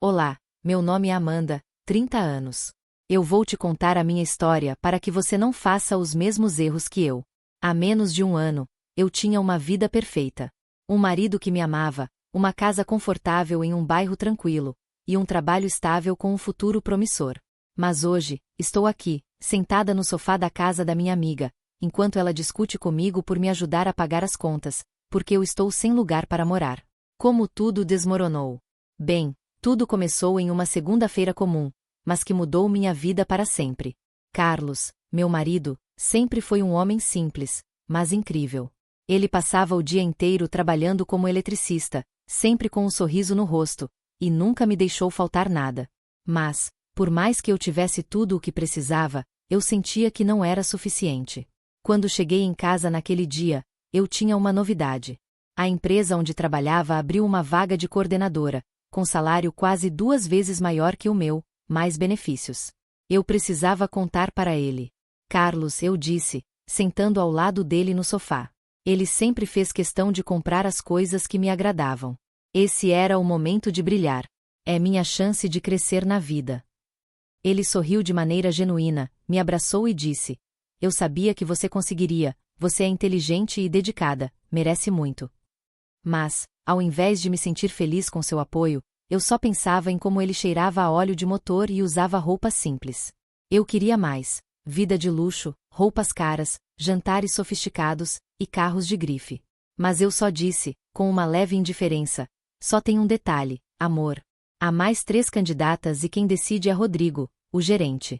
Olá, meu nome é Amanda, 30 anos. Eu vou te contar a minha história para que você não faça os mesmos erros que eu. Há menos de um ano, eu tinha uma vida perfeita. Um marido que me amava, uma casa confortável em um bairro tranquilo, e um trabalho estável com um futuro promissor. Mas hoje, estou aqui, sentada no sofá da casa da minha amiga, enquanto ela discute comigo por me ajudar a pagar as contas, porque eu estou sem lugar para morar. Como tudo desmoronou. Bem, tudo começou em uma segunda-feira comum, mas que mudou minha vida para sempre. Carlos, meu marido, sempre foi um homem simples, mas incrível. Ele passava o dia inteiro trabalhando como eletricista, sempre com um sorriso no rosto, e nunca me deixou faltar nada. Mas, por mais que eu tivesse tudo o que precisava, eu sentia que não era suficiente. Quando cheguei em casa naquele dia, eu tinha uma novidade. A empresa onde trabalhava abriu uma vaga de coordenadora, com salário quase 2 vezes maior que o meu, mais benefícios. Eu precisava contar para ele. Carlos, eu disse, sentando ao lado dele no sofá. Ele sempre fez questão de comprar as coisas que me agradavam. Esse era o momento de brilhar. É minha chance de crescer na vida. Ele sorriu de maneira genuína, me abraçou e disse: Eu sabia que você conseguiria, você é inteligente e dedicada, merece muito. Mas, ao invés de me sentir feliz com seu apoio, eu só pensava em como ele cheirava a óleo de motor e usava roupas simples. Eu queria mais: vida de luxo, roupas caras, jantares sofisticados e carros de grife. Mas eu só disse, com uma leve indiferença: só tem um detalhe, amor. Há mais 3 candidatas e quem decide é Rodrigo, o gerente.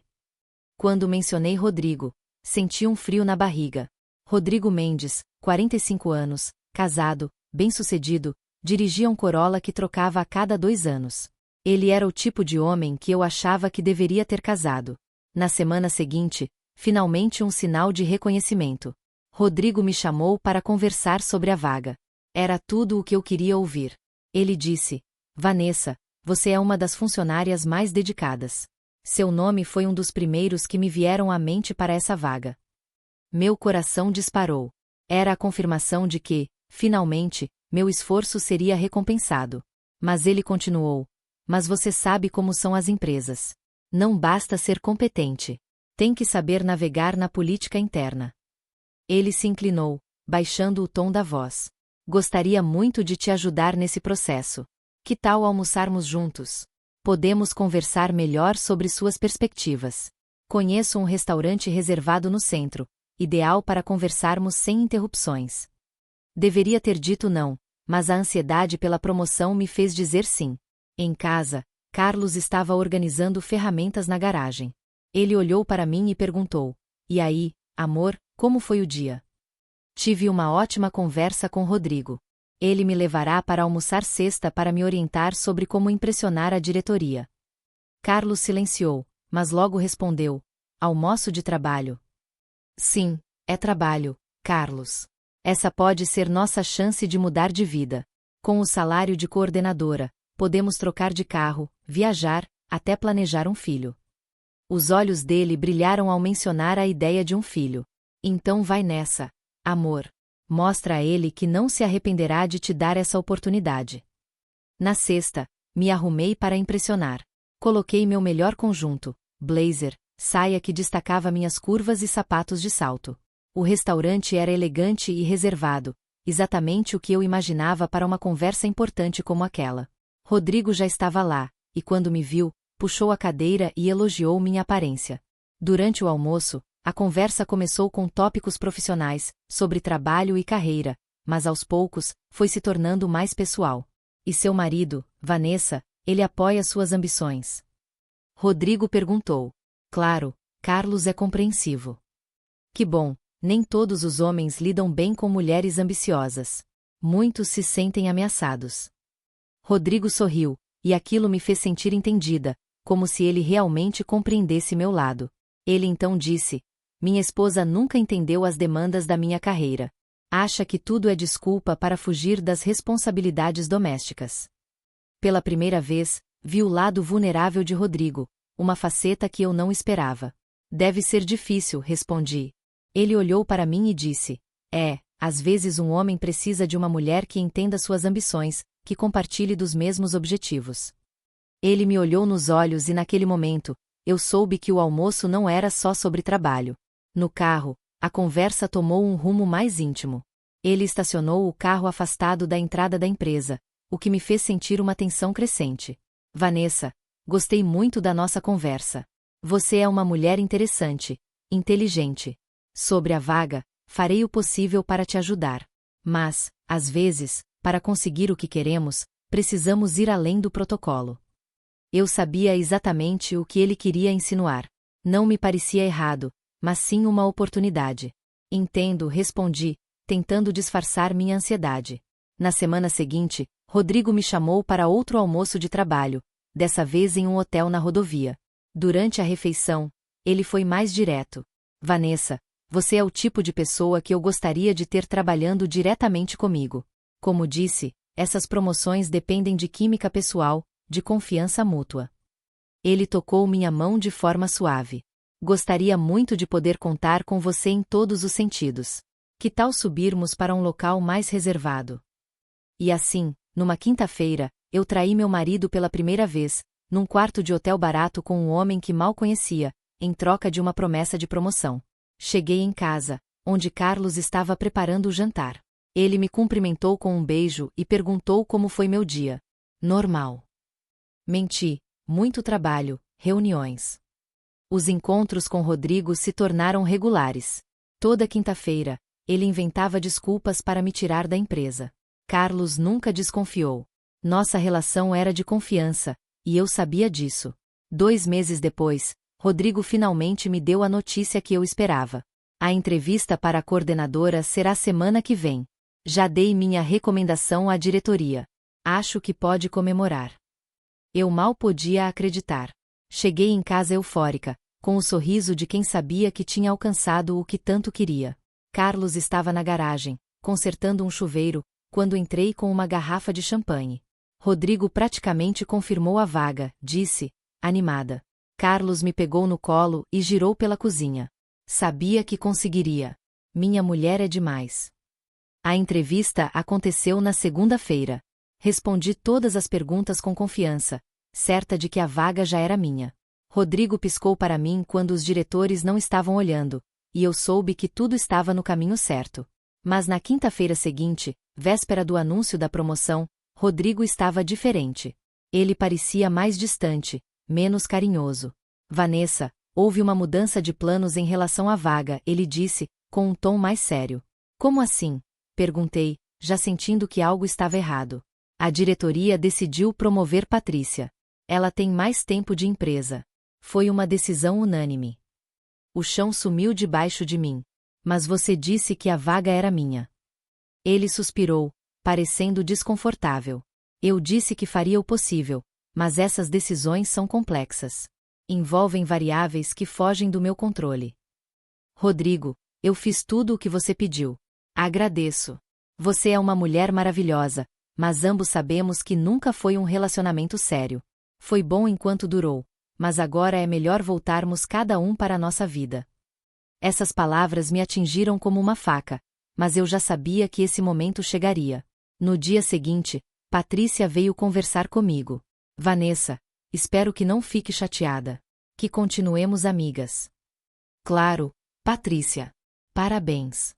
Quando mencionei Rodrigo, senti um frio na barriga. Rodrigo Mendes, 45 anos, casado, bem-sucedido, dirigia um Corolla que trocava a cada 2 anos. Ele era o tipo de homem que eu achava que deveria ter casado. Na semana seguinte, finalmente um sinal de reconhecimento. Rodrigo me chamou para conversar sobre a vaga. Era tudo o que eu queria ouvir. Ele disse: Vanessa, você é uma das funcionárias mais dedicadas. Seu nome foi um dos primeiros que me vieram à mente para essa vaga. Meu coração disparou. Era a confirmação de que, finalmente, meu esforço seria recompensado. Mas ele continuou: Mas você sabe como são as empresas. Não basta ser competente. Tem que saber navegar na política interna. Ele se inclinou, baixando o tom da voz. Gostaria muito de te ajudar nesse processo. Que tal almoçarmos juntos? Podemos conversar melhor sobre suas perspectivas. Conheço um restaurante reservado no centro, ideal para conversarmos sem interrupções. Deveria ter dito não, mas a ansiedade pela promoção me fez dizer sim. Em casa, Carlos estava organizando ferramentas na garagem. Ele olhou para mim e perguntou: E aí, amor, como foi o dia? Tive uma ótima conversa com Rodrigo. Ele me levará para almoçar sexta para me orientar sobre como impressionar a diretoria. Carlos silenciou, mas logo respondeu: Almoço de trabalho. Sim, é trabalho, Carlos. Essa pode ser nossa chance de mudar de vida. Com o salário de coordenadora, podemos trocar de carro, viajar, até planejar um filho. Os olhos dele brilharam ao mencionar a ideia de um filho. Então vai nessa, amor. Mostra a ele que não se arrependerá de te dar essa oportunidade. Na sexta, me arrumei para impressionar. Coloquei meu melhor conjunto, blazer, saia que destacava minhas curvas e sapatos de salto. O restaurante era elegante e reservado, exatamente o que eu imaginava para uma conversa importante como aquela. Rodrigo já estava lá, e quando me viu, puxou a cadeira e elogiou minha aparência. Durante o almoço, a conversa começou com tópicos profissionais, sobre trabalho e carreira, mas aos poucos, foi se tornando mais pessoal. E seu marido, Vanessa, ele apoia suas ambições? Rodrigo perguntou. Claro, Carlos é compreensivo. Que bom, nem todos os homens lidam bem com mulheres ambiciosas. Muitos se sentem ameaçados. Rodrigo sorriu, e aquilo me fez sentir entendida, como se ele realmente compreendesse meu lado. Ele então disse: Minha esposa nunca entendeu as demandas da minha carreira. Acha que tudo é desculpa para fugir das responsabilidades domésticas. Pela primeira vez, vi o lado vulnerável de Rodrigo, uma faceta que eu não esperava. Deve ser difícil, respondi. Ele olhou para mim e disse: às vezes um homem precisa de uma mulher que entenda suas ambições, que compartilhe dos mesmos objetivos. Ele me olhou nos olhos e naquele momento, eu soube que o almoço não era só sobre trabalho. No carro, a conversa tomou um rumo mais íntimo. Ele estacionou o carro afastado da entrada da empresa, o que me fez sentir uma tensão crescente. Vanessa, gostei muito da nossa conversa. Você é uma mulher interessante, inteligente. Sobre a vaga, farei o possível para te ajudar. Mas, às vezes, para conseguir o que queremos, precisamos ir além do protocolo. Eu sabia exatamente o que ele queria insinuar. Não me parecia errado, mas sim uma oportunidade. Entendo, respondi, tentando disfarçar minha ansiedade. Na semana seguinte, Rodrigo me chamou para outro almoço de trabalho, dessa vez em um hotel na rodovia. Durante a refeição, ele foi mais direto. Vanessa, você é o tipo de pessoa que eu gostaria de ter trabalhando diretamente comigo. Como disse, essas promoções dependem de química pessoal, de confiança mútua. Ele tocou minha mão de forma suave. Gostaria muito de poder contar com você em todos os sentidos. Que tal subirmos para um local mais reservado? E assim, numa quinta-feira, eu traí meu marido pela primeira vez, num quarto de hotel barato com um homem que mal conhecia, em troca de uma promessa de promoção. Cheguei em casa, onde Carlos estava preparando o jantar. Ele me cumprimentou com um beijo e perguntou como foi meu dia. Normal. Menti, muito trabalho, reuniões. Os encontros com Rodrigo se tornaram regulares. Toda quinta-feira, ele inventava desculpas para me tirar da empresa. Carlos nunca desconfiou. Nossa relação era de confiança, e eu sabia disso. 2 meses depois, Rodrigo finalmente me deu a notícia que eu esperava. A entrevista para a coordenadora será semana que vem. Já dei minha recomendação à diretoria. Acho que pode comemorar. Eu mal podia acreditar. Cheguei em casa eufórica, com o sorriso de quem sabia que tinha alcançado o que tanto queria. Carlos estava na garagem, consertando um chuveiro, quando entrei com uma garrafa de champanhe. Rodrigo praticamente confirmou a vaga, disse, animada. Carlos me pegou no colo e girou pela cozinha. Sabia que conseguiria. Minha mulher é demais. A entrevista aconteceu na segunda-feira. Respondi todas as perguntas com confiança, certa de que a vaga já era minha. Rodrigo piscou para mim quando os diretores não estavam olhando, e eu soube que tudo estava no caminho certo. Mas na quinta-feira seguinte, véspera do anúncio da promoção, Rodrigo estava diferente. Ele parecia mais distante, menos carinhoso. Vanessa, houve uma mudança de planos em relação à vaga, ele disse, com um tom mais sério. Como assim? Perguntei, já sentindo que algo estava errado. A diretoria decidiu promover Patrícia. Ela tem mais tempo de empresa. Foi uma decisão unânime. O chão sumiu debaixo de mim. Mas você disse que a vaga era minha. Ele suspirou, parecendo desconfortável. Eu disse que faria o possível, mas essas decisões são complexas. Envolvem variáveis que fogem do meu controle. Rodrigo, eu fiz tudo o que você pediu. Agradeço. Você é uma mulher maravilhosa, mas ambos sabemos que nunca foi um relacionamento sério. Foi bom enquanto durou, mas agora é melhor voltarmos cada um para a nossa vida. Essas palavras me atingiram como uma faca, mas eu já sabia que esse momento chegaria. No dia seguinte, Patrícia veio conversar comigo. Vanessa, espero que não fique chateada. Que continuemos amigas. Claro, Patrícia. Parabéns.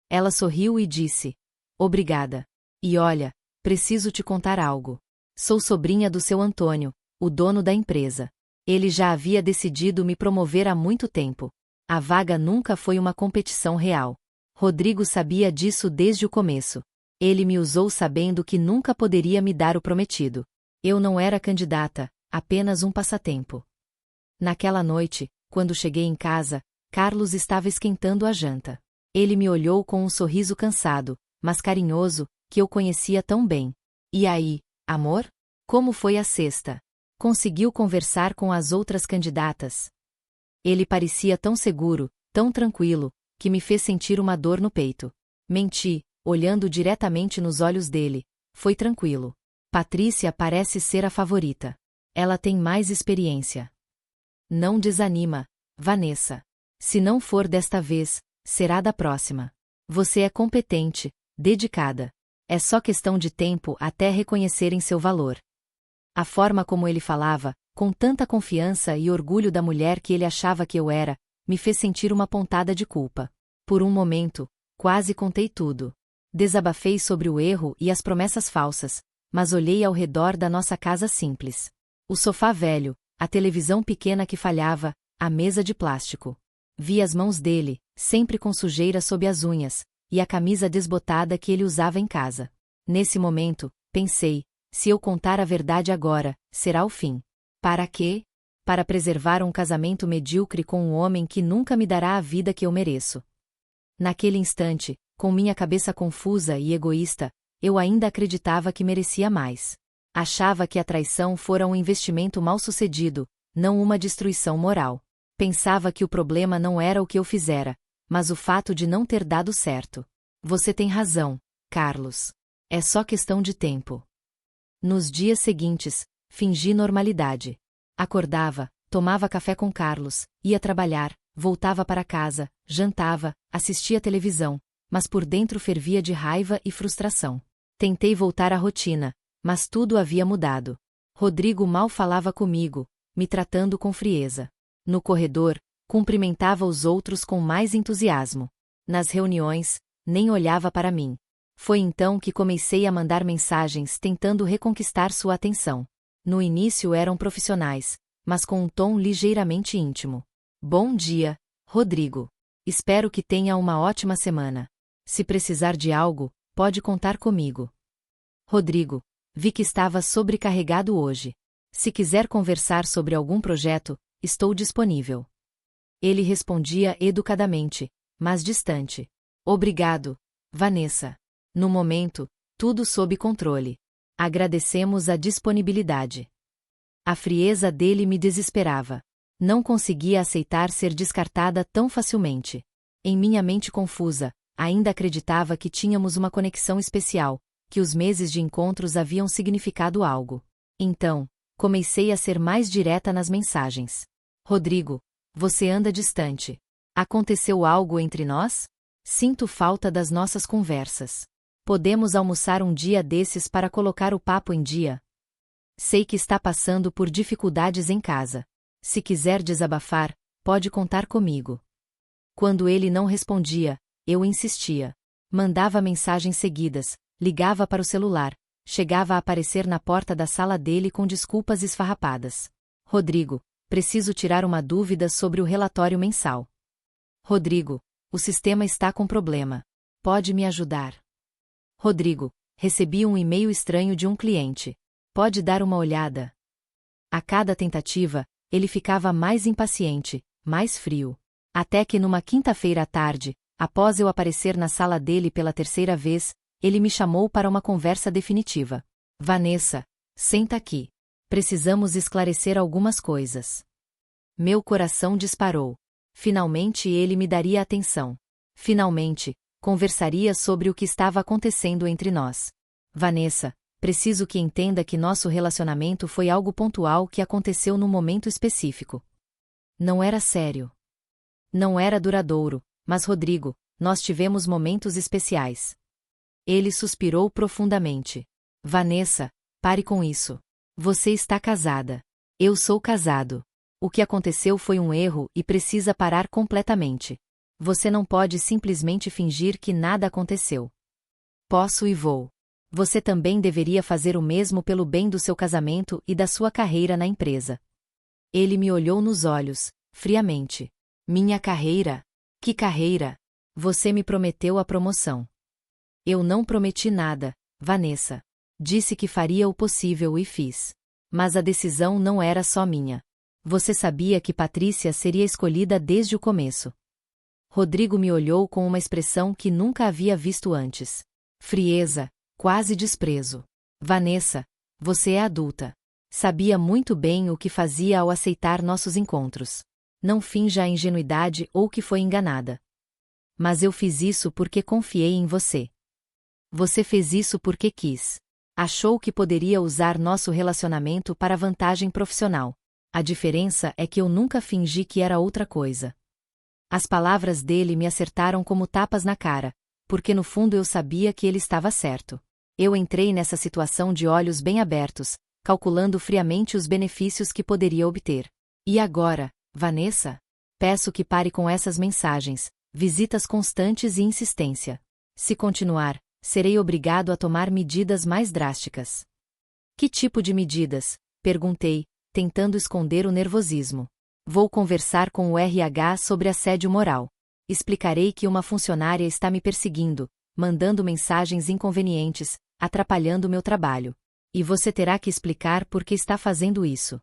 Ela sorriu e disse, obrigada. E olha, preciso te contar algo. Sou sobrinha do seu Antônio, o dono da empresa. Ele já havia decidido me promover há muito tempo. A vaga nunca foi uma competição real. Rodrigo sabia disso desde o começo. Ele me usou sabendo que nunca poderia me dar o prometido. Eu não era candidata, apenas um passatempo. Naquela noite, quando cheguei em casa, Carlos estava esquentando a janta. Ele me olhou com um sorriso cansado, mas carinhoso, que eu conhecia tão bem. E aí, amor? Como foi a sexta? Conseguiu conversar com as outras candidatas? Ele parecia tão seguro, tão tranquilo, que me fez sentir uma dor no peito. Menti, olhando diretamente nos olhos dele. Foi tranquilo. Patrícia parece ser a favorita. Ela tem mais experiência. Não desanima, Vanessa. Se não for desta vez, será da próxima. Você é competente, dedicada. É só questão de tempo até reconhecerem seu valor. A forma como ele falava, com tanta confiança e orgulho da mulher que ele achava que eu era, me fez sentir uma pontada de culpa. Por um momento, quase contei tudo. Desabafei sobre o erro e as promessas falsas, mas olhei ao redor da nossa casa simples. O sofá velho, a televisão pequena que falhava, a mesa de plástico. Vi as mãos dele, sempre com sujeira sob as unhas, e a camisa desbotada que ele usava em casa. Nesse momento, pensei, se eu contar a verdade agora, será o fim. Para quê? Para preservar um casamento medíocre com um homem que nunca me dará a vida que eu mereço. Naquele instante, com minha cabeça confusa e egoísta, eu ainda acreditava que merecia mais. Achava que a traição fora um investimento mal-sucedido, não uma destruição moral. Pensava que o problema não era o que eu fizera, mas o fato de não ter dado certo. Você tem razão, Carlos. É só questão de tempo. Nos dias seguintes, fingi normalidade. Acordava, tomava café com Carlos, ia trabalhar, voltava para casa, jantava, assistia televisão, mas por dentro fervia de raiva e frustração. Tentei voltar à rotina, mas tudo havia mudado. Rodrigo mal falava comigo, me tratando com frieza. No corredor, cumprimentava os outros com mais entusiasmo. Nas reuniões, nem olhava para mim. Foi então que comecei a mandar mensagens tentando reconquistar sua atenção. No início eram profissionais, mas com um tom ligeiramente íntimo. Bom dia, Rodrigo. Espero que tenha uma ótima semana. Se precisar de algo, pode contar comigo. Rodrigo, vi que estava sobrecarregado hoje. Se quiser conversar sobre algum projeto, estou disponível. Ele respondia educadamente, mas distante. Obrigado, Vanessa. No momento, tudo sob controle. Agradecemos a disponibilidade. A frieza dele me desesperava. Não conseguia aceitar ser descartada tão facilmente. Em minha mente confusa, ainda acreditava que tínhamos uma conexão especial, que os meses de encontros haviam significado algo. Então, comecei a ser mais direta nas mensagens. Rodrigo, você anda distante. Aconteceu algo entre nós? Sinto falta das nossas conversas. Podemos almoçar um dia desses para colocar o papo em dia? Sei que está passando por dificuldades em casa. Se quiser desabafar, pode contar comigo. Quando ele não respondia, eu insistia. Mandava mensagens seguidas, ligava para o celular, chegava a aparecer na porta da sala dele com desculpas esfarrapadas. Rodrigo, preciso tirar uma dúvida sobre o relatório mensal. Rodrigo, o sistema está com problema. Pode me ajudar? Rodrigo, recebi um e-mail estranho de um cliente. Pode dar uma olhada? A cada tentativa, ele ficava mais impaciente, mais frio. Até que numa quinta-feira à tarde, após eu aparecer na sala dele pela terceira vez, ele me chamou para uma conversa definitiva. Vanessa, senta aqui. Precisamos esclarecer algumas coisas. Meu coração disparou. Finalmente ele me daria atenção. Finalmente, conversaria sobre o que estava acontecendo entre nós. Vanessa, preciso que entenda que nosso relacionamento foi algo pontual que aconteceu num momento específico. Não era sério. Não era duradouro, mas Rodrigo, nós tivemos momentos especiais. Ele suspirou profundamente. Vanessa, pare com isso. Você está casada. Eu sou casado. O que aconteceu foi um erro e precisa parar completamente. Você não pode simplesmente fingir que nada aconteceu. Posso e vou. Você também deveria fazer o mesmo pelo bem do seu casamento e da sua carreira na empresa. Ele me olhou nos olhos, friamente. Minha carreira? Que carreira? Você me prometeu a promoção. Eu não prometi nada, Vanessa. Disse que faria o possível e fiz. Mas a decisão não era só minha. Você sabia que Patrícia seria escolhida desde o começo. Rodrigo me olhou com uma expressão que nunca havia visto antes. Frieza, quase desprezo. Vanessa, você é adulta. Sabia muito bem o que fazia ao aceitar nossos encontros. Não finja a ingenuidade ou que foi enganada. Mas eu fiz isso porque confiei em você. Você fez isso porque quis. Achou que poderia usar nosso relacionamento para vantagem profissional. A diferença é que eu nunca fingi que era outra coisa. As palavras dele me acertaram como tapas na cara, porque no fundo eu sabia que ele estava certo. Eu entrei nessa situação de olhos bem abertos, calculando friamente os benefícios que poderia obter. E agora, Vanessa? Peço que pare com essas mensagens, visitas constantes e insistência. Se continuar, serei obrigado a tomar medidas mais drásticas. Que tipo de medidas? Perguntei, tentando esconder o nervosismo. Vou conversar com o RH sobre assédio moral. Explicarei que uma funcionária está me perseguindo, mandando mensagens inconvenientes, atrapalhando meu trabalho. E você terá que explicar por que está fazendo isso.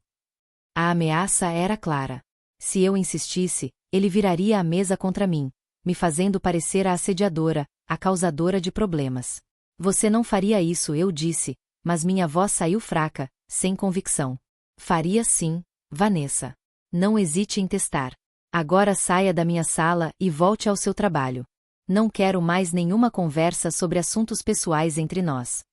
A ameaça era clara. Se eu insistisse, ele viraria a mesa contra mim, me fazendo parecer a assediadora, a causadora de problemas. Você não faria isso, eu disse, mas minha voz saiu fraca, sem convicção. Faria sim, Vanessa. Não hesite em testar. Agora saia da minha sala e volte ao seu trabalho. Não quero mais nenhuma conversa sobre assuntos pessoais entre nós.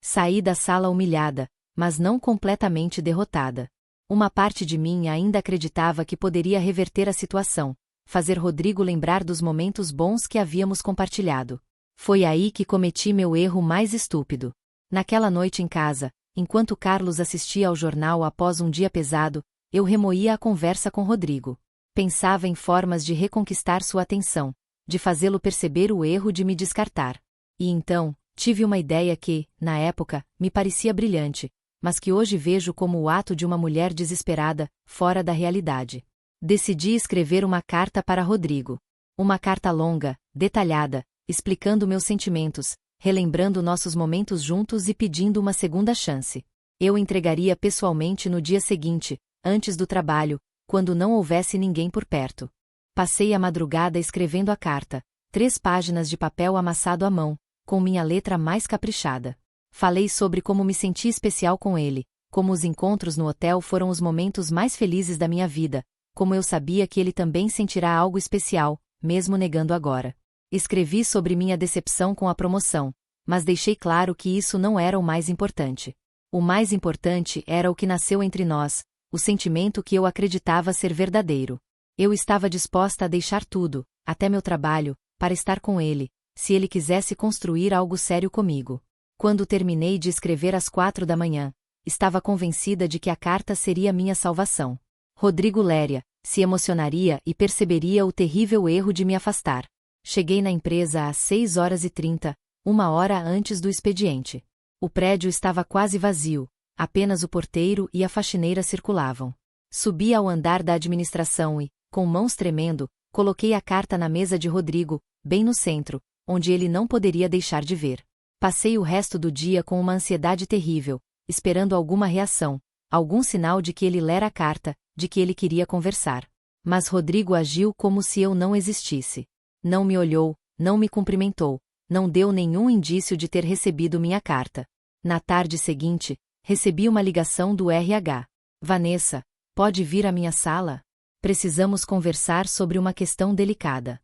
Saí da sala humilhada, mas não completamente derrotada. Uma parte de mim ainda acreditava que poderia reverter a situação, fazer Rodrigo lembrar dos momentos bons que havíamos compartilhado. Foi aí que cometi meu erro mais estúpido. Naquela noite em casa, enquanto Carlos assistia ao jornal após um dia pesado, eu remoía a conversa com Rodrigo. Pensava em formas de reconquistar sua atenção, de fazê-lo perceber o erro de me descartar. E então, tive uma ideia que, na época, me parecia brilhante, mas que hoje vejo como o ato de uma mulher desesperada, fora da realidade. Decidi escrever uma carta para Rodrigo. Uma carta longa, detalhada, explicando meus sentimentos, relembrando nossos momentos juntos e pedindo uma segunda chance. Eu entregaria pessoalmente no dia seguinte, antes do trabalho, quando não houvesse ninguém por perto. Passei a madrugada escrevendo a carta, 3 páginas de papel amassado à mão, com minha letra mais caprichada. Falei sobre como me senti especial com ele, como os encontros no hotel foram os momentos mais felizes da minha vida, como eu sabia que ele também sentirá algo especial, mesmo negando agora. Escrevi sobre minha decepção com a promoção, mas deixei claro que isso não era o mais importante. O mais importante era o que nasceu entre nós, o sentimento que eu acreditava ser verdadeiro. Eu estava disposta a deixar tudo, até meu trabalho, para estar com ele, se ele quisesse construir algo sério comigo. Quando terminei de escrever às 4 da manhã, estava convencida de que a carta seria minha salvação. Rodrigo Léria se emocionaria e perceberia o terrível erro de me afastar. Cheguei na empresa às 6h30, 1 hora antes do expediente. O prédio estava quase vazio, apenas o porteiro e a faxineira circulavam. Subi ao andar da administração e, com mãos tremendo, coloquei a carta na mesa de Rodrigo, bem no centro, onde ele não poderia deixar de ver. Passei o resto do dia com uma ansiedade terrível, esperando alguma reação, algum sinal de que ele lera a carta, de que ele queria conversar. Mas Rodrigo agiu como se eu não existisse. Não me olhou, não me cumprimentou, não deu nenhum indício de ter recebido minha carta. Na tarde seguinte, recebi uma ligação do RH. Vanessa, pode vir à minha sala? Precisamos conversar sobre uma questão delicada.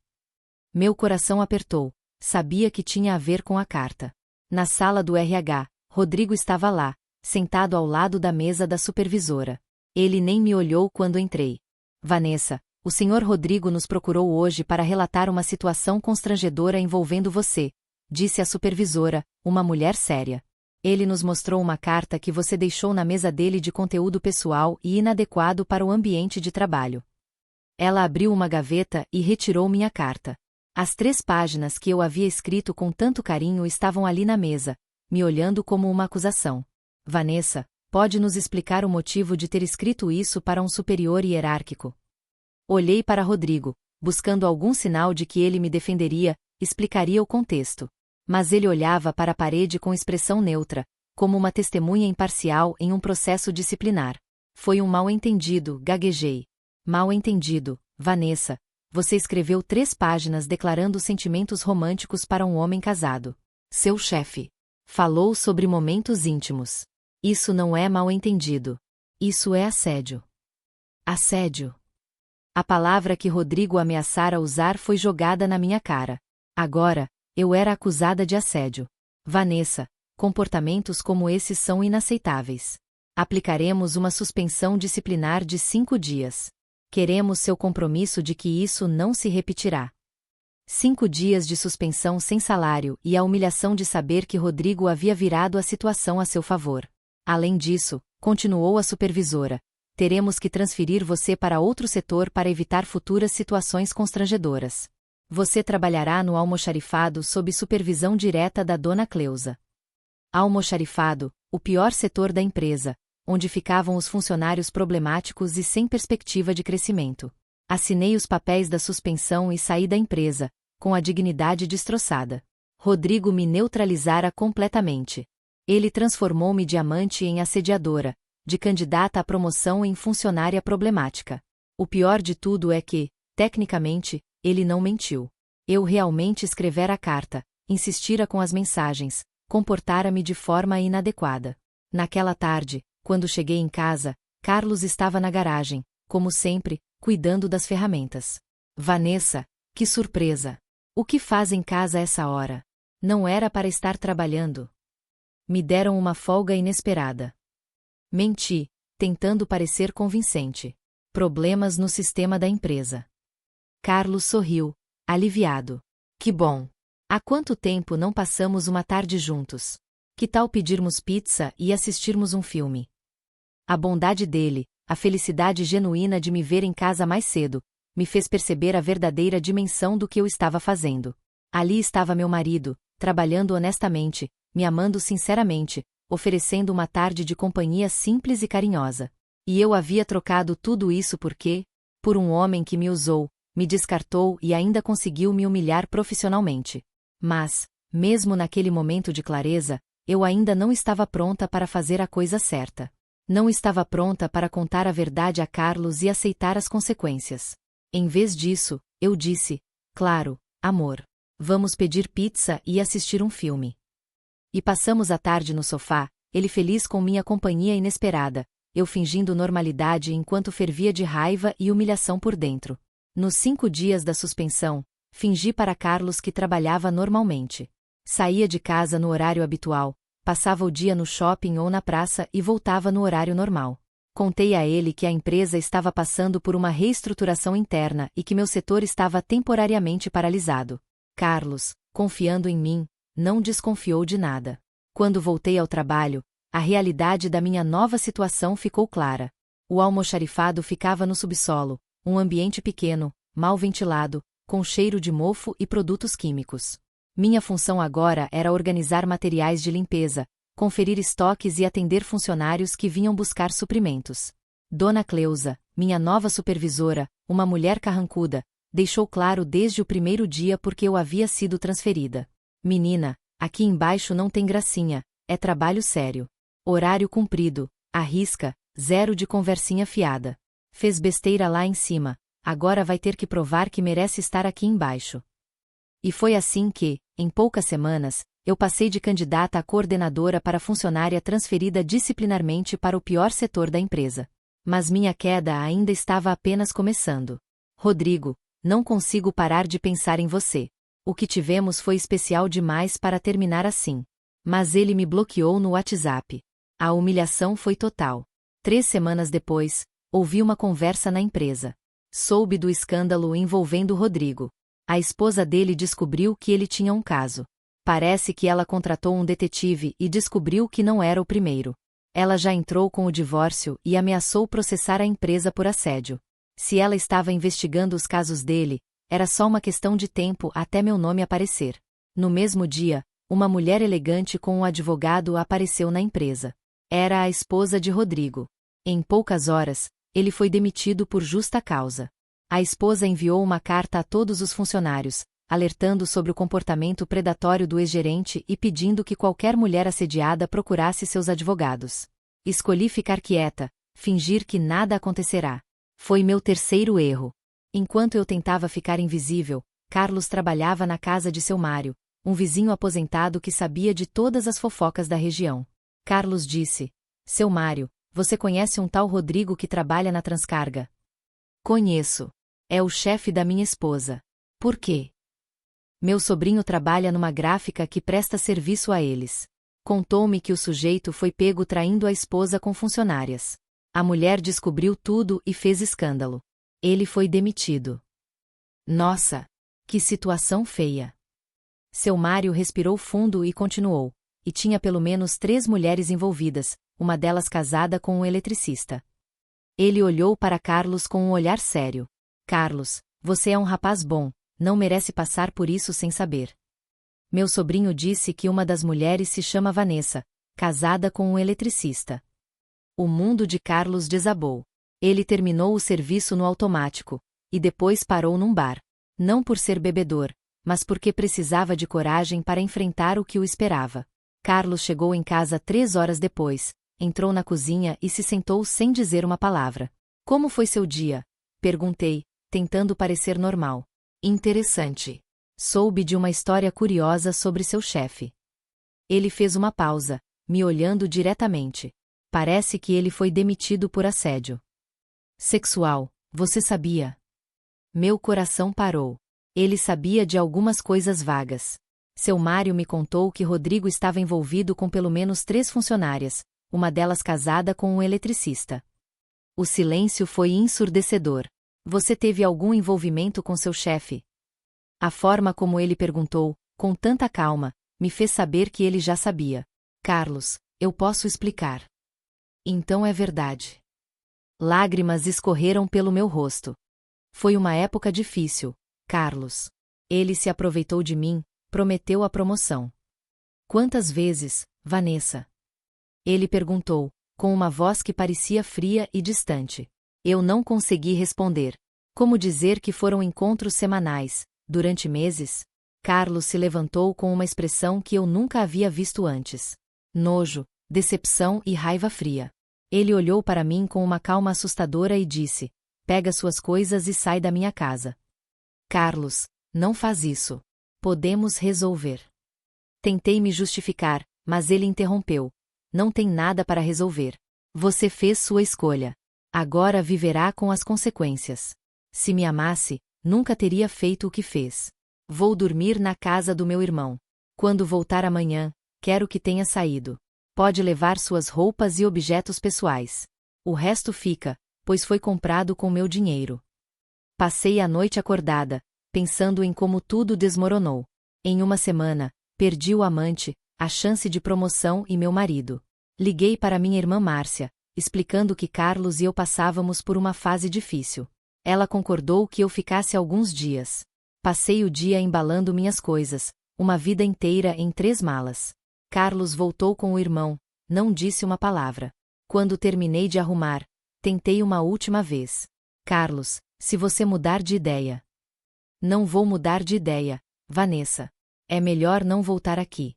Meu coração apertou, sabia que tinha a ver com a carta. Na sala do RH, Rodrigo estava lá, sentado ao lado da mesa da supervisora. Ele nem me olhou quando entrei. Vanessa, o senhor Rodrigo nos procurou hoje para relatar uma situação constrangedora envolvendo você, disse a supervisora, uma mulher séria. Ele nos mostrou uma carta que você deixou na mesa dele de conteúdo pessoal e inadequado para o ambiente de trabalho. Ela abriu uma gaveta e retirou minha carta. As 3 páginas que eu havia escrito com tanto carinho estavam ali na mesa, me olhando como uma acusação. Vanessa, pode nos explicar o motivo de ter escrito isso para um superior hierárquico? Olhei para Rodrigo, buscando algum sinal de que ele me defenderia, explicaria o contexto. Mas ele olhava para a parede com expressão neutra, como uma testemunha imparcial em um processo disciplinar. Foi um mal-entendido, gaguejei. Mal-entendido, Vanessa. Você escreveu 3 páginas declarando sentimentos românticos para um homem casado. Seu chefe falou sobre momentos íntimos. Isso não é mal-entendido. Isso é assédio. Assédio. A palavra que Rodrigo ameaçara usar foi jogada na minha cara. Agora, eu era acusada de assédio. Vanessa, comportamentos como esses são inaceitáveis. Aplicaremos uma suspensão disciplinar de 5 dias. Queremos seu compromisso de que isso não se repetirá. 5 dias de suspensão sem salário e a humilhação de saber que Rodrigo havia virado a situação a seu favor. Além disso, continuou a supervisora, teremos que transferir você para outro setor para evitar futuras situações constrangedoras. Você trabalhará no almoxarifado sob supervisão direta da Dona Cleusa. Almoxarifado, o pior setor da empresa, onde ficavam os funcionários problemáticos e sem perspectiva de crescimento. Assinei os papéis da suspensão e saí da empresa, com a dignidade destroçada. Rodrigo me neutralizara completamente. Ele transformou-me de amante em assediadora, de candidata à promoção em funcionária problemática. O pior de tudo é que, tecnicamente, ele não mentiu. Eu realmente escrevera a carta, insistira com as mensagens, comportara-me de forma inadequada. Naquela tarde, quando cheguei em casa, Carlos estava na garagem, como sempre, cuidando das ferramentas. Vanessa, que surpresa! O que faz em casa a essa hora? Não era para estar trabalhando. Me deram uma folga inesperada. Menti, tentando parecer convincente. Problemas no sistema da empresa. Carlos sorriu, aliviado. Que bom! Há quanto tempo não passamos uma tarde juntos? Que tal pedirmos pizza e assistirmos um filme? A bondade dele, a felicidade genuína de me ver em casa mais cedo, me fez perceber a verdadeira dimensão do que eu estava fazendo. Ali estava meu marido, trabalhando honestamente, me amando sinceramente, oferecendo uma tarde de companhia simples e carinhosa. E eu havia trocado tudo isso por quê? Por um homem que me usou, me descartou e ainda conseguiu me humilhar profissionalmente. Mas, mesmo naquele momento de clareza, eu ainda não estava pronta para fazer a coisa certa. Não estava pronta para contar a verdade a Carlos e aceitar as consequências. Em vez disso, eu disse, claro, amor. Vamos pedir pizza e assistir um filme. E passamos a tarde no sofá, ele feliz com minha companhia inesperada, eu fingindo normalidade enquanto fervia de raiva e humilhação por dentro. Nos 5 dias da suspensão, fingi para Carlos que trabalhava normalmente. Saía de casa no horário habitual, passava o dia no shopping ou na praça e voltava no horário normal. Contei a ele que a empresa estava passando por uma reestruturação interna e que meu setor estava temporariamente paralisado. Carlos, confiando em mim, não desconfiou de nada. Quando voltei ao trabalho, a realidade da minha nova situação ficou clara. O almoxarifado ficava no subsolo, um ambiente pequeno, mal ventilado, com cheiro de mofo e produtos químicos. Minha função agora era organizar materiais de limpeza, conferir estoques e atender funcionários que vinham buscar suprimentos. Dona Cleusa, minha nova supervisora, uma mulher carrancuda, deixou claro desde o primeiro dia porque eu havia sido transferida. Menina, aqui embaixo não tem gracinha, é trabalho sério. Horário cumprido, à risca, zero de conversinha fiada. Fez besteira lá em cima, agora vai ter que provar que merece estar aqui embaixo. E foi assim que, em poucas semanas, eu passei de candidata a coordenadora para funcionária transferida disciplinarmente para o pior setor da empresa. Mas minha queda ainda estava apenas começando. Rodrigo, não consigo parar de pensar em você. O que tivemos foi especial demais para terminar assim. Mas ele me bloqueou no WhatsApp. A humilhação foi total. 3 semanas depois, ouvi uma conversa na empresa. Soube do escândalo envolvendo Rodrigo. A esposa dele descobriu que ele tinha um caso. Parece que ela contratou um detetive e descobriu que não era o primeiro. Ela já entrou com o divórcio e ameaçou processar a empresa por assédio. Se ela estava investigando os casos dele, era só uma questão de tempo até meu nome aparecer. No mesmo dia, uma mulher elegante com um advogado apareceu na empresa. Era a esposa de Rodrigo. Em poucas horas, ele foi demitido por justa causa. A esposa enviou uma carta a todos os funcionários, alertando sobre o comportamento predatório do ex-gerente e pedindo que qualquer mulher assediada procurasse seus advogados. Escolhi ficar quieta, fingir que nada acontecerá. Foi meu terceiro erro. Enquanto eu tentava ficar invisível, Carlos trabalhava na casa de seu Mário, um vizinho aposentado que sabia de todas as fofocas da região. Carlos disse: Seu Mário, você conhece um tal Rodrigo que trabalha na Transcarga? Conheço. É o chefe da minha esposa. Por quê? Meu sobrinho trabalha numa gráfica que presta serviço a eles. Contou-me que o sujeito foi pego traindo a esposa com funcionárias. A mulher descobriu tudo e fez escândalo. Ele foi demitido. Nossa! Que situação feia! Seu Mário respirou fundo e continuou. E tinha pelo menos 3 mulheres envolvidas, uma delas casada com um eletricista. Ele olhou para Carlos com um olhar sério. Carlos, você é um rapaz bom, não merece passar por isso sem saber. Meu sobrinho disse que uma das mulheres se chama Vanessa, casada com um eletricista. O mundo de Carlos desabou. Ele terminou o serviço no automático, e depois parou num bar. Não por ser bebedor, mas porque precisava de coragem para enfrentar o que o esperava. Carlos chegou em casa 3 horas depois, entrou na cozinha e se sentou sem dizer uma palavra. Como foi seu dia? Perguntei, tentando parecer normal. Interessante. Soube de uma história curiosa sobre seu chefe. Ele fez uma pausa, me olhando diretamente. Parece que ele foi demitido por assédio sexual, você sabia? Meu coração parou. Ele sabia de algumas coisas vagas. Seu Mário me contou que Rodrigo estava envolvido com pelo menos 3 funcionárias, uma delas casada com um eletricista. O silêncio foi ensurdecedor. Você teve algum envolvimento com seu chefe? A forma como ele perguntou, com tanta calma, me fez saber que ele já sabia. Carlos, eu posso explicar. Então é verdade. Lágrimas escorreram pelo meu rosto. Foi uma época difícil, Carlos. Ele se aproveitou de mim, prometeu a promoção. Quantas vezes, Vanessa? Ele perguntou, com uma voz que parecia fria e distante. Eu não consegui responder. Como dizer que foram encontros semanais, durante meses? Carlos se levantou com uma expressão que eu nunca havia visto antes. Nojo, decepção e raiva fria. Ele olhou para mim com uma calma assustadora e disse: pega suas coisas e sai da minha casa. Carlos, não faz isso. Podemos resolver. Tentei me justificar, mas ele interrompeu. Não tem nada para resolver. Você fez sua escolha. Agora viverá com as consequências. Se me amasse, nunca teria feito o que fez. Vou dormir na casa do meu irmão. Quando voltar amanhã, quero que tenha saído. Pode levar suas roupas e objetos pessoais. O resto fica, pois foi comprado com meu dinheiro. Passei a noite acordada, pensando em como tudo desmoronou. Em uma semana, perdi o amante, a chance de promoção e meu marido. Liguei para minha irmã Márcia, explicando que Carlos e eu passávamos por uma fase difícil. Ela concordou que eu ficasse alguns dias. Passei o dia embalando minhas coisas, uma vida inteira em 3 malas. Carlos voltou com o irmão, não disse uma palavra. Quando terminei de arrumar, tentei uma última vez. Carlos, se você mudar de ideia. Não vou mudar de ideia, Vanessa. É melhor não voltar aqui.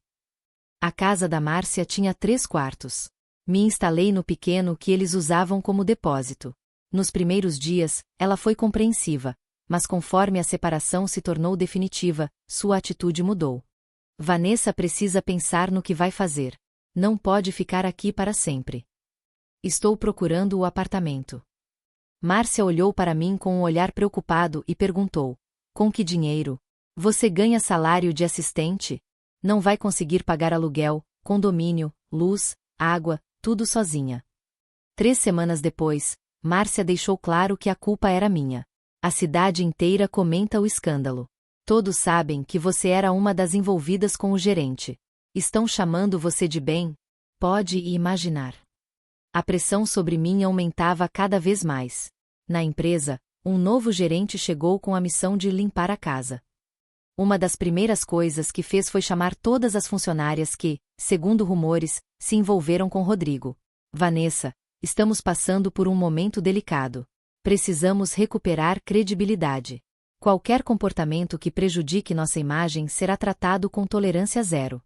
A casa da Márcia tinha 3 quartos. Me instalei no pequeno que eles usavam como depósito. Nos primeiros dias, ela foi compreensiva, mas conforme a separação se tornou definitiva, sua atitude mudou. Vanessa precisa pensar no que vai fazer. Não pode ficar aqui para sempre. Estou procurando o apartamento. Márcia olhou para mim com um olhar preocupado e perguntou: com que dinheiro? Você ganha salário de assistente? Não vai conseguir pagar aluguel, condomínio, luz, água, tudo sozinha. 3 semanas depois, Márcia deixou claro que a culpa era minha. A cidade inteira comenta o escândalo. Todos sabem que você era uma das envolvidas com o gerente. Estão chamando você de bem? Pode imaginar. A pressão sobre mim aumentava cada vez mais. Na empresa, um novo gerente chegou com a missão de limpar a casa. Uma das primeiras coisas que fez foi chamar todas as funcionárias que, segundo rumores, se envolveram com Rodrigo. Vanessa, estamos passando por um momento delicado. Precisamos recuperar credibilidade. Qualquer comportamento que prejudique nossa imagem será tratado com tolerância zero.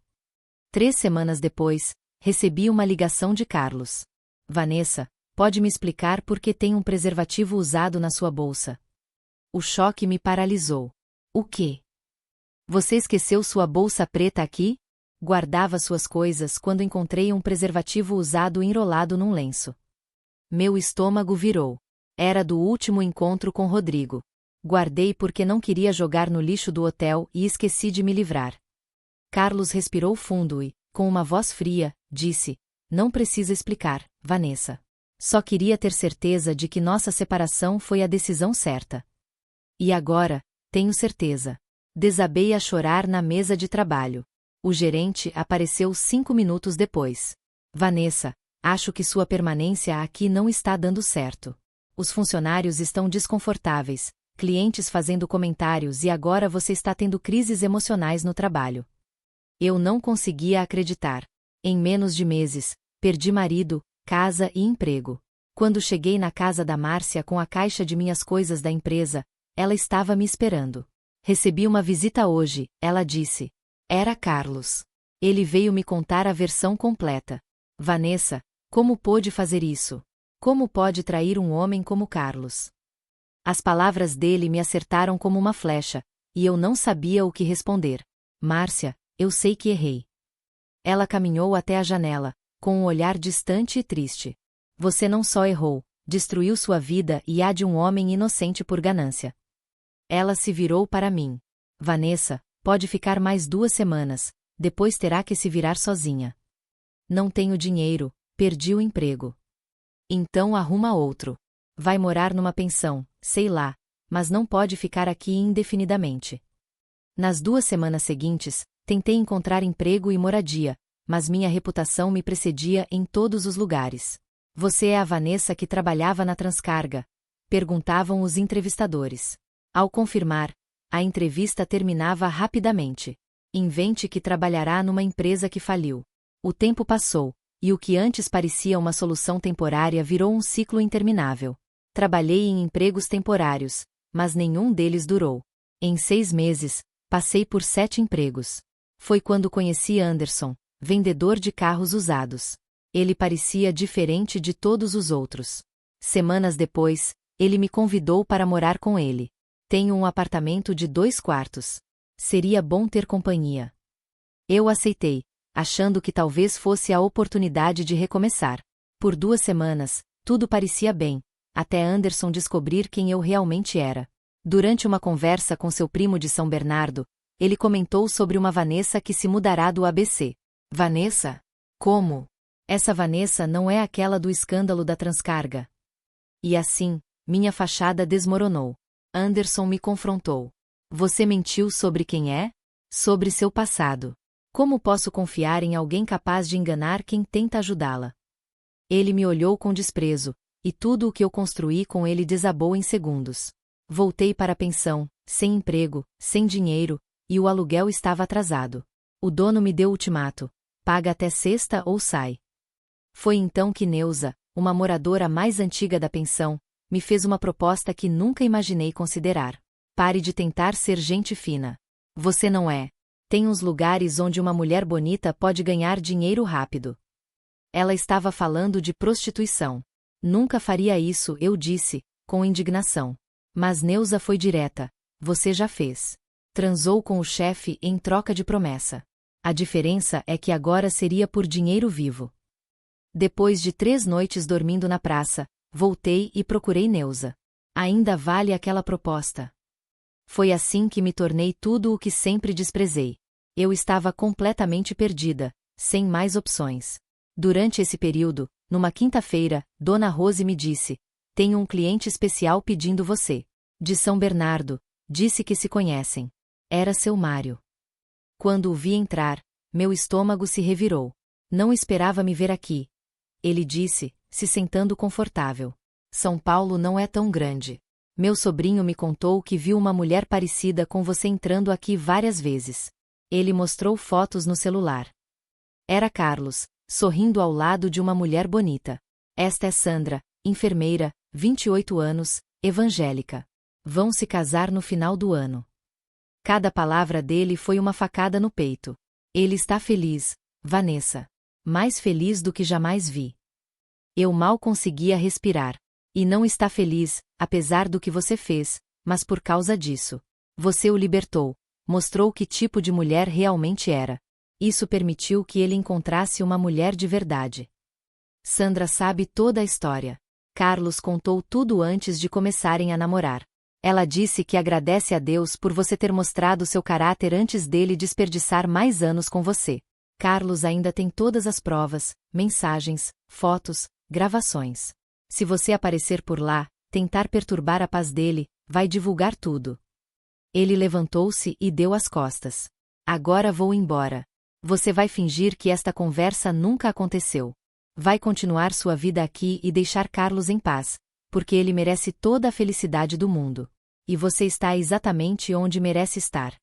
3 semanas depois, recebi uma ligação de Carlos. Vanessa, pode me explicar por que tem um preservativo usado na sua bolsa? O choque me paralisou. O quê? Você esqueceu sua bolsa preta aqui? Guardava suas coisas quando encontrei um preservativo usado enrolado num lenço. Meu estômago virou. Era do último encontro com Rodrigo. Guardei porque não queria jogar no lixo do hotel e esqueci de me livrar. Carlos respirou fundo e, com uma voz fria, disse: não precisa explicar, Vanessa. Só queria ter certeza de que nossa separação foi a decisão certa. E agora, tenho certeza. Desabei a chorar na mesa de trabalho. O gerente apareceu 5 minutos depois. Vanessa, Acho que sua permanência aqui não está dando certo. Os funcionários estão desconfortáveis, clientes fazendo comentários e agora você está tendo crises emocionais no trabalho. Eu não conseguia acreditar. Em menos de meses, perdi marido, casa e emprego. Quando cheguei na casa da Márcia com a caixa de minhas coisas da empresa, ela estava me esperando. Recebi uma visita hoje, ela disse. Era Carlos. Ele veio me contar a versão completa. Vanessa, como pôde fazer isso? Como pode trair um homem como Carlos? As palavras dele me acertaram como uma flecha, e eu não sabia o que responder. Márcia, eu sei que errei. Ela caminhou até a janela, com um olhar distante e triste. Você não só errou, destruiu sua vida e a de um homem inocente por ganância. Ela se virou para mim. Vanessa, pode ficar mais 2 semanas, depois terá que se virar sozinha. Não tenho dinheiro, perdi o emprego. Então arruma outro. Vai morar numa pensão, sei lá, mas não pode ficar aqui indefinidamente. Nas 2 semanas seguintes, tentei encontrar emprego e moradia, mas minha reputação me precedia em todos os lugares. Você é a Vanessa que trabalhava na Transcarga? Perguntavam os entrevistadores. Ao confirmar, a entrevista terminava rapidamente. Invente que trabalhará numa empresa que faliu. O tempo passou, e o que antes parecia uma solução temporária virou um ciclo interminável. Trabalhei em empregos temporários, mas nenhum deles durou. Em 6 meses, passei por 7 empregos. Foi quando conheci Anderson, vendedor de carros usados. Ele parecia diferente de todos os outros. Semanas depois, ele me convidou para morar com ele. Tenho um apartamento de 2 quartos. Seria bom ter companhia. Eu aceitei, achando que talvez fosse a oportunidade de recomeçar. Por 2 semanas, tudo parecia bem, até Anderson descobrir quem eu realmente era. Durante uma conversa com seu primo de São Bernardo, ele comentou sobre uma Vanessa que se mudará do ABC. Vanessa? Como? Essa Vanessa não é aquela do escândalo da Transcarga. E assim, minha fachada desmoronou. Anderson me confrontou. Você mentiu sobre quem é? Sobre seu passado. Como posso confiar em alguém capaz de enganar quem tenta ajudá-la? Ele me olhou com desprezo, e tudo o que eu construí com ele desabou em segundos. Voltei para a pensão, sem emprego, sem dinheiro, e o aluguel estava atrasado. O dono me deu ultimato: paga até sexta ou sai. Foi então que Neuza, uma moradora mais antiga da pensão, me fez uma proposta que nunca imaginei considerar. Pare de tentar ser gente fina. Você não é. Tem uns lugares onde uma mulher bonita pode ganhar dinheiro rápido. Ela estava falando de prostituição. Nunca faria isso, eu disse, com indignação. Mas Neuza foi direta. Você já fez. Transou com o chefe em troca de promessa. A diferença é que agora seria por dinheiro vivo. Depois de 3 noites dormindo na praça, voltei e procurei Neuza. Ainda vale aquela proposta. Foi assim que me tornei tudo o que sempre desprezei. Eu estava completamente perdida, sem mais opções. Durante esse período, numa quinta-feira, Dona Rose me disse: tenho um cliente especial pedindo você. De São Bernardo, disse que se conhecem. Era seu Mário. Quando o vi entrar, meu estômago se revirou. Não esperava me ver aqui. Ele disse, se sentando confortável. São Paulo não é tão grande. Meu sobrinho me contou que viu uma mulher parecida com você entrando aqui várias vezes. Ele mostrou fotos no celular. Era Carlos, sorrindo ao lado de uma mulher bonita. Esta é Sandra, enfermeira, 28 anos, evangélica. Vão se casar no final do ano. Cada palavra dele foi uma facada no peito. Ele está feliz, Vanessa. Mais feliz do que jamais vi. Eu mal conseguia respirar. E não está feliz, apesar do que você fez, mas por causa disso. Você o libertou, mostrou que tipo de mulher realmente era. Isso permitiu que ele encontrasse uma mulher de verdade. Sandra sabe toda a história. Carlos contou tudo antes de começarem a namorar. Ela disse que agradece a Deus por você ter mostrado seu caráter antes dele desperdiçar mais anos com você. Carlos ainda tem todas as provas, mensagens, fotos, gravações. Se você aparecer por lá, tentar perturbar a paz dele, vai divulgar tudo. Ele levantou-se e deu as costas. Agora vou embora. Você vai fingir que esta conversa nunca aconteceu. Vai continuar sua vida aqui e deixar Carlos em paz, porque ele merece toda a felicidade do mundo. E você está exatamente onde merece estar.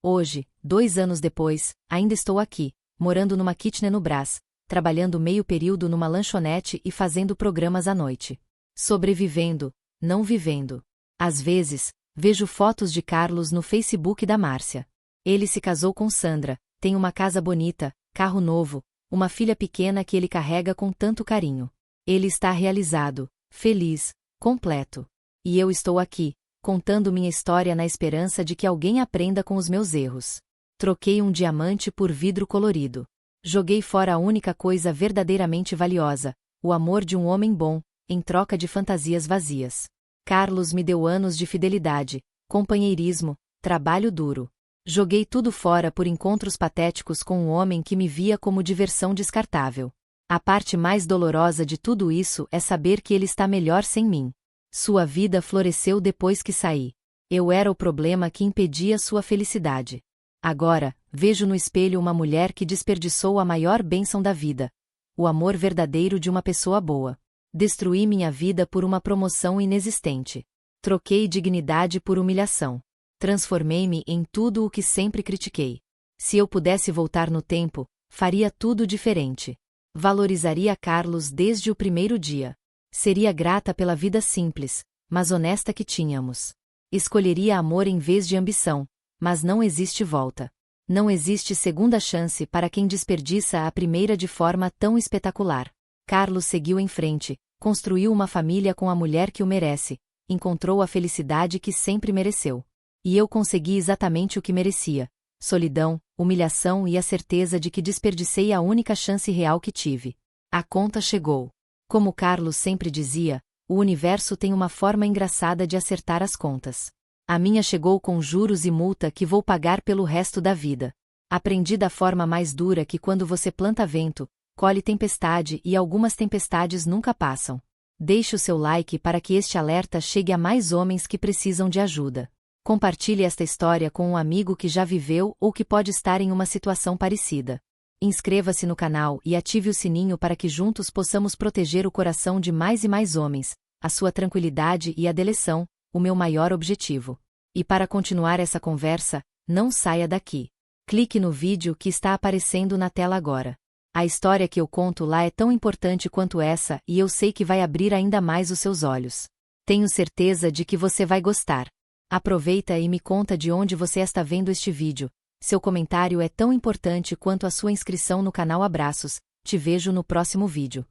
Hoje, 2 anos depois, ainda estou aqui, morando numa kitnet no Brás, trabalhando meio período numa lanchonete e fazendo programas à noite. Sobrevivendo, não vivendo. Às vezes, vejo fotos de Carlos no Facebook da Márcia. Ele se casou com Sandra, tem uma casa bonita, carro novo, uma filha pequena que ele carrega com tanto carinho. Ele está realizado, feliz, completo. E eu estou aqui, contando minha história na esperança de que alguém aprenda com os meus erros. Troquei um diamante por vidro colorido. Joguei fora a única coisa verdadeiramente valiosa, o amor de um homem bom, em troca de fantasias vazias. Carlos me deu anos de fidelidade, companheirismo, trabalho duro. Joguei tudo fora por encontros patéticos com um homem que me via como diversão descartável. A parte mais dolorosa de tudo isso é saber que ele está melhor sem mim. Sua vida floresceu depois que saí. Eu era o problema que impedia sua felicidade. Agora, vejo no espelho uma mulher que desperdiçou a maior bênção da vida, o amor verdadeiro de uma pessoa boa. Destruí minha vida por uma promoção inexistente. Troquei dignidade por humilhação. Transformei-me em tudo o que sempre critiquei. Se eu pudesse voltar no tempo, faria tudo diferente. Valorizaria Carlos desde o primeiro dia. Seria grata pela vida simples, mas honesta que tínhamos. Escolheria amor em vez de ambição, mas não existe volta. Não existe segunda chance para quem desperdiça a primeira de forma tão espetacular. Carlos seguiu em frente, construiu uma família com a mulher que o merece, encontrou a felicidade que sempre mereceu. E eu consegui exatamente o que merecia: solidão, humilhação e a certeza de que desperdicei a única chance real que tive. A conta chegou. Como Carlos sempre dizia, o universo tem uma forma engraçada de acertar as contas. A minha chegou com juros e multa que vou pagar pelo resto da vida. Aprendi da forma mais dura que quando você planta vento, colhe tempestade e algumas tempestades nunca passam. Deixe o seu like para que este alerta chegue a mais homens que precisam de ajuda. Compartilhe esta história com um amigo que já viveu ou que pode estar em uma situação parecida. Inscreva-se no canal e ative o sininho para que juntos possamos proteger o coração de mais e mais homens, a sua tranquilidade e a deleção, o meu maior objetivo. E para continuar essa conversa, não saia daqui. Clique no vídeo que está aparecendo na tela agora. A história que eu conto lá é tão importante quanto essa e eu sei que vai abrir ainda mais os seus olhos. Tenho certeza de que você vai gostar. Aproveita e me conta de onde você está vendo este vídeo. Seu comentário é tão importante quanto a sua inscrição no canal. Abraços, te vejo no próximo vídeo.